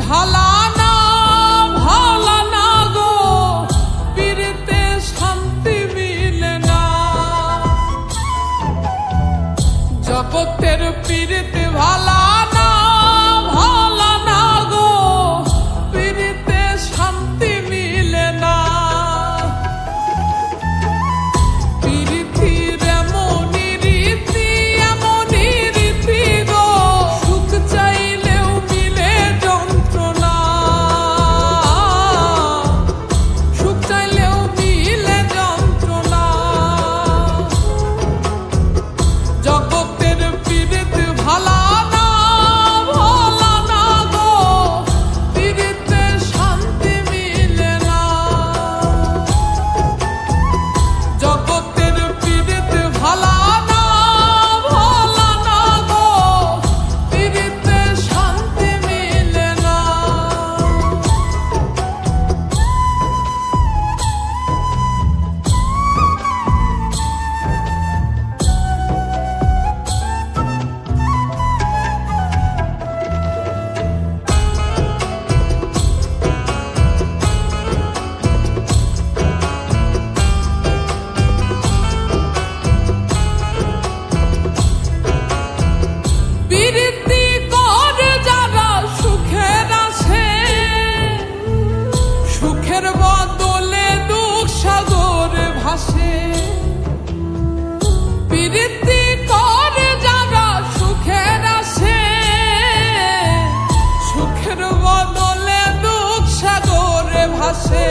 ভালা না ভালা না গো, পীড়িতে শান্তি মিলে না। জগতের পীড়িতে ভালা না ভালা না গো, পীড়িতে শান্তি মিলে না। পীড়িতির এমনই রীতি এমনই রীতি গো, সুখ চাইলেও মিলে যন্ত্রণা, সুখ চাইলেও মিলে যন্ত্রণা। জগতের পীড়িত ভালা না ভালা না গো, পীড়িতে শান্তি মিলে না। জগতের পীড়িত ভালা না ভালা না গো, পীড়িতে শান্তি মিলে না। পীড়িতি করে যারা সুখের আসে, সুখের বদলে দুঃখ সাগরে ভাসে। পীড়িতি করে যারা সুখের আসে, সুখের বদলে দুঃখ সাগরে ভাসে।